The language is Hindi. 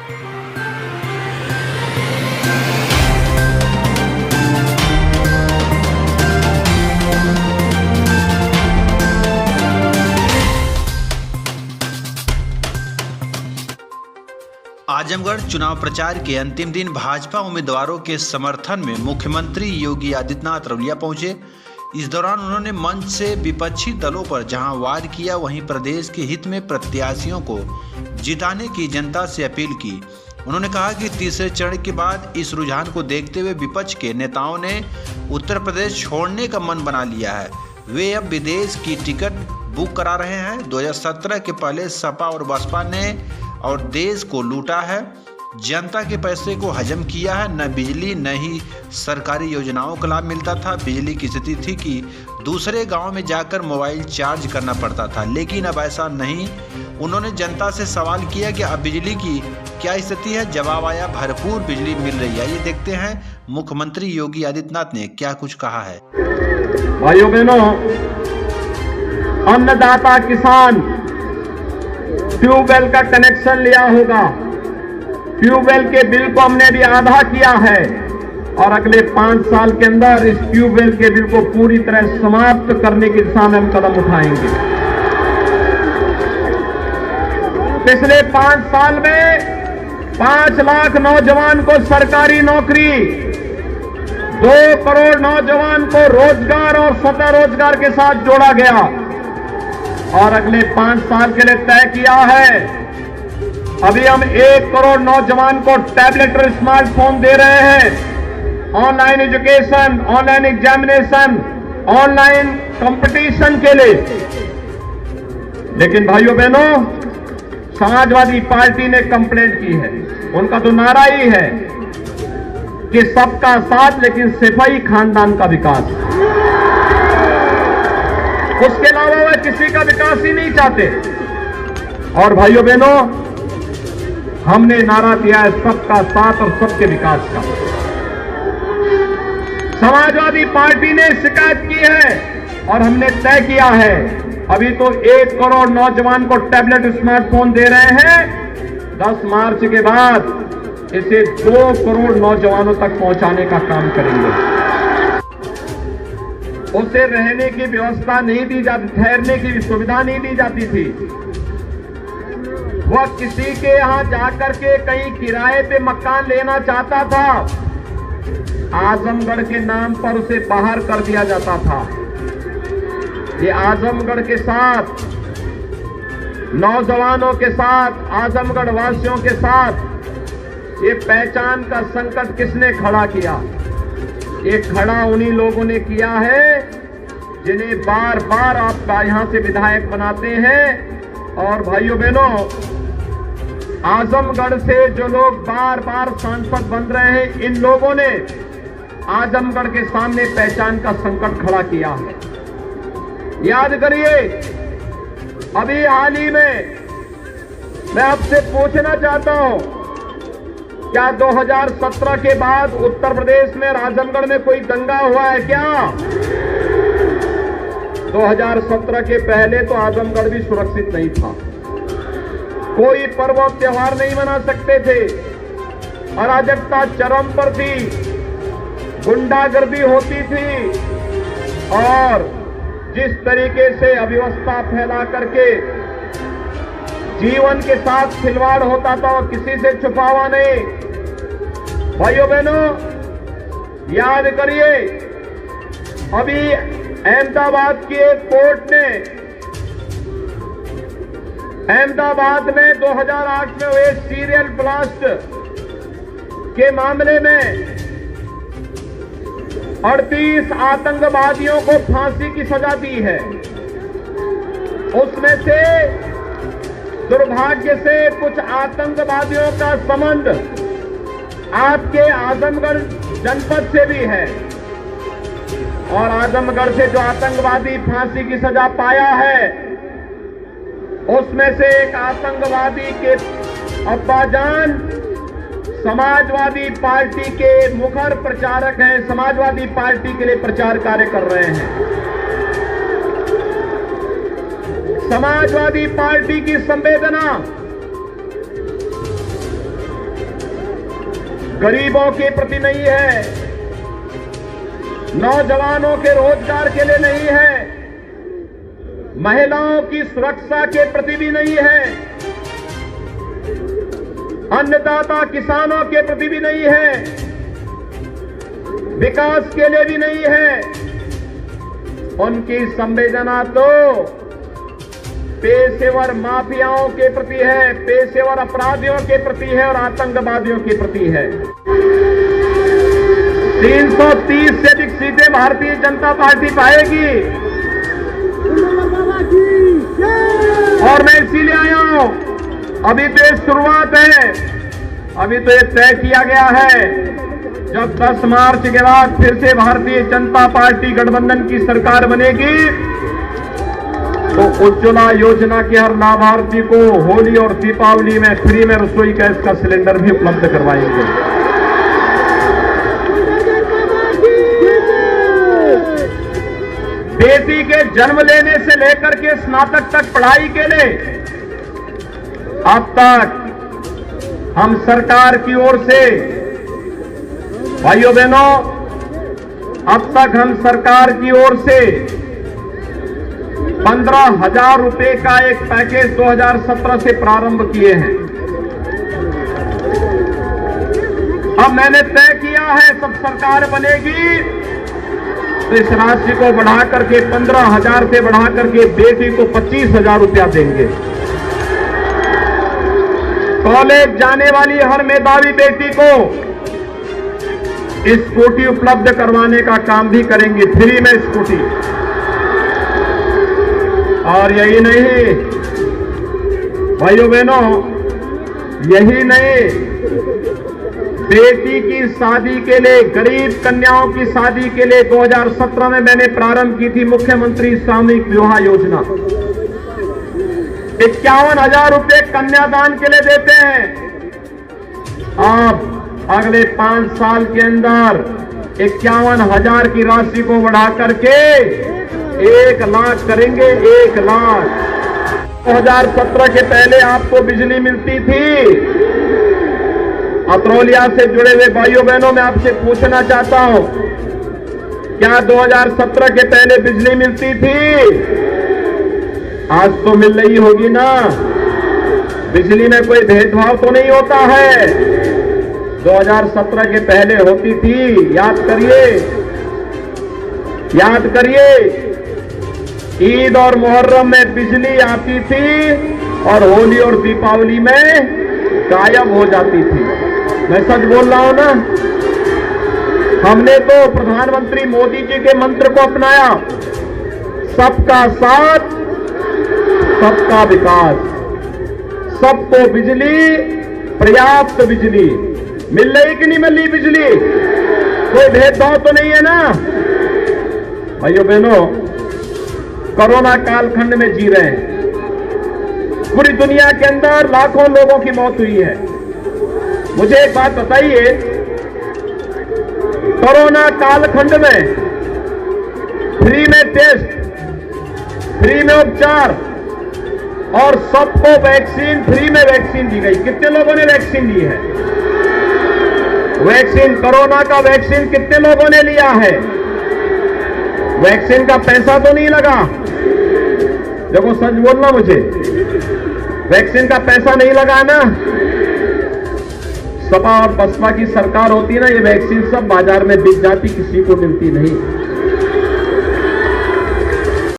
आजमगढ़ चुनाव प्रचार के अंतिम दिन भाजपा उम्मीदवारों के समर्थन में मुख्यमंत्री योगी आदित्यनाथ रौलिया पहुंचे। इस दौरान उन्होंने मंच से विपक्षी दलों पर जहां वार किया, वहीं प्रदेश के हित में प्रत्याशियों को जिताने की जनता से अपील की। उन्होंने कहा कि तीसरे चरण के बाद इस रुझान को देखते हुए विपक्ष के नेताओं ने उत्तर प्रदेश छोड़ने का मन बना लिया है। वे अब विदेश की टिकट बुक करा रहे हैं। 2017 के पहले सपा और बसपा ने और देश को लूटा है, जनता के पैसे को हजम किया है। न बिजली न ही सरकारी योजनाओं का लाभ मिलता था। बिजली की स्थिति थी कि दूसरे गांव में जाकर मोबाइल चार्ज करना पड़ता था, लेकिन अब ऐसा नहीं। उन्होंने जनता से सवाल किया कि अब बिजली की क्या स्थिति है। जवाब आया, भरपूर बिजली मिल रही है। ये देखते हैं मुख्यमंत्री योगी आदित्यनाथ ने क्या कुछ कहा है। भाइयों बहनों, अन्नदाता किसान ट्यूबवेल का कनेक्शन लिया होगा। ट्यूबवेल के बिल को हमने भी आधा किया है और अगले 5 साल के अंदर इस ट्यूबवेल के बिल को पूरी तरह समाप्त करने की दिशा में हम कदम उठाएंगे। पिछले 5 साल में 5 लाख नौजवान को सरकारी नौकरी, 2 करोड़ नौजवान को रोजगार और स्वतः रोजगार के साथ जोड़ा गया और अगले 5 साल के लिए तय किया है। अभी हम 1 करोड़ नौजवान को टैबलेट और स्मार्टफोन दे रहे हैं। Online education, online examination, online competition के लिए। लेकिन भाइयों बहनों, समाजवादी पार्टी ने कंप्लेंट की है। उनका तो नारा ही है कि सबका साथ लेकिन सिपाही खानदान का विकास। उसके अलावा वह किसी का विकास ही नहीं चाहते। और भाइयों बहनों, हमने नारा दिया है सबका साथ और सबके विकास का। समाजवादी पार्टी ने शिकायत की है और हमने तय किया है, अभी तो 1 करोड़ नौजवान को टैबलेट स्मार्टफोन दे रहे हैं। 10 मार्च के बाद इसे 2 करोड़ नौजवानों तक पहुंचाने का काम करेंगे। उसे रहने की व्यवस्था नहीं दी जाती, ठहरने की सुविधा नहीं दी जाती थी। वह किसी के यहां जाकर के कहीं किराए पे मकान लेना चाहता था, आजमगढ़ के नाम पर उसे बाहर कर दिया जाता था। ये आजमगढ़ के साथ, नौजवानों के साथ, आजमगढ़ वासियों के साथ ये पहचान का संकट किसने खड़ा किया? ये खड़ा उन्हीं लोगों ने किया है जिन्हें बार बार आप यहां से विधायक बनाते हैं। और भाइयों बहनों, आजमगढ़ से जो लोग बार बार सांसद बन रहे हैं, इन लोगों ने आजमगढ़ के सामने पहचान का संकट खड़ा किया है। याद करिए, अभी हाल ही में मैं आपसे पूछना चाहता हूं, क्या 2017 के बाद उत्तर प्रदेश में आजमगढ़ में कोई दंगा हुआ है क्या? 2017 के पहले तो आजमगढ़ भी सुरक्षित नहीं था। कोई पर्व और त्योहार नहीं मना सकते थे। अराजकता चरम पर थी, गुंडागर्दी होती थी और जिस तरीके से अव्यवस्था फैला करके जीवन के साथ खिलवाड़ होता था, वो किसी से छुपावा नहीं। भाइयों बहनों, याद करिए, अभी अहमदाबाद की एक कोर्ट ने अहमदाबाद में 2008 में हुए सीरियल ब्लास्ट के मामले में 38 आतंकवादियों को फांसी की सजा दी है। उसमें से दुर्भाग्य से कुछ आतंकवादियों का संबंध आपके आजमगढ़ जनपद से भी है और आजमगढ़ से जो आतंकवादी फांसी की सजा पाया है, उसमें से एक आतंकवादी के अब्बाजान समाजवादी पार्टी के मुखर प्रचारक हैं, समाजवादी पार्टी के लिए प्रचार कार्य कर रहे हैं। समाजवादी पार्टी की संवेदना गरीबों के प्रति नहीं है, नौजवानों के रोजगार के लिए नहीं है, महिलाओं की सुरक्षा के प्रति भी नहीं है, अन्नदाता किसानों के प्रति भी नहीं है, विकास के लिए भी नहीं है। उनकी संवेदना तो पेशेवर माफियाओं के प्रति है, पेशेवर अपराधियों के प्रति है और आतंकवादियों के प्रति है। 330 से अधिक सीटें भारतीय जनता पार्टी पाएगी और मैं इसीलिए आया हूं। अभी तो ये शुरुआत है, अभी तो ये तय किया गया है जब 10 मार्च के बाद फिर से भारतीय जनता पार्टी गठबंधन की सरकार बनेगी तो उज्ज्वला योजना के हर लाभार्थी को होली और दीपावली में फ्री में रसोई गैस का सिलेंडर भी उपलब्ध करवाएंगे। बेटी के जन्म लेने से लेकर के स्नातक तक पढ़ाई के लिए अब तक हम सरकार की ओर से, भाइयों बहनों, अब तक हम सरकार की ओर से 15,000 रुपए का एक पैकेज 2017 से प्रारंभ किए हैं। अब मैंने तय किया है सब सरकार बनेगी तो इस राशि को बढ़ा करके 15,000 से बढ़ा करके बेटी को 25,000 रुपया देंगे। कॉलेज जाने वाली हर मेधावी बेटी को स्कूटी उपलब्ध करवाने का काम भी करेंगे, फ्री में स्कूटी। और यही नहीं भाइयों बहनों, यही नहीं, बेटी की शादी के लिए, गरीब कन्याओं की शादी के लिए 2017 में मैंने प्रारंभ की थी मुख्यमंत्री सामूहिक विवाह योजना। 51,000 रुपए कन्यादान के लिए देते हैं। अब अगले 5 साल के अंदर 51,000 की राशि को बढ़ा करके 1 लाख करेंगे। 1 लाख। 2017 के पहले आपको बिजली मिलती थी। अतरौलिया से जुड़े हुए भाइयों बहनों, मैं आपसे पूछना चाहता हूं, क्या 2017 के पहले बिजली मिलती थी? आज तो मिल रही होगी ना। बिजली में कोई भेदभाव तो नहीं होता है। 2017 के पहले होती थी। याद करिए, याद करिए, ईद और मुहर्रम में बिजली आती थी और होली और दीपावली में गायब हो जाती थी। मैं सच बोल रहा हूं ना। हमने तो प्रधानमंत्री मोदी जी के मंत्र को अपनाया, सबका साथ सबका विकास। सबको बिजली, पर्याप्त बिजली। मिल रही कि नहीं मिल रही बिजली? कोई भेदभाव तो नहीं है ना भाइयों बहनों। कोरोना कालखंड में जी रहे हैं। पूरी दुनिया के अंदर लाखों लोगों की मौत हुई है। मुझे एक बात बताइए, कोरोना कालखंड में फ्री में टेस्ट, फ्री में उपचार और सबको वैक्सीन, फ्री में वैक्सीन दी गई। कितने लोगों ने वैक्सीन ली है? वैक्सीन, कोरोना का वैक्सीन कितने लोगों ने लिया है? वैक्सीन का पैसा तो नहीं लगा। देखो सच बोलना, मुझे वैक्सीन का पैसा नहीं लगा ना। सपा और बसपा की सरकार होती ना, ये वैक्सीन सब बाजार में बिक जाती, किसी को मिलती नहीं।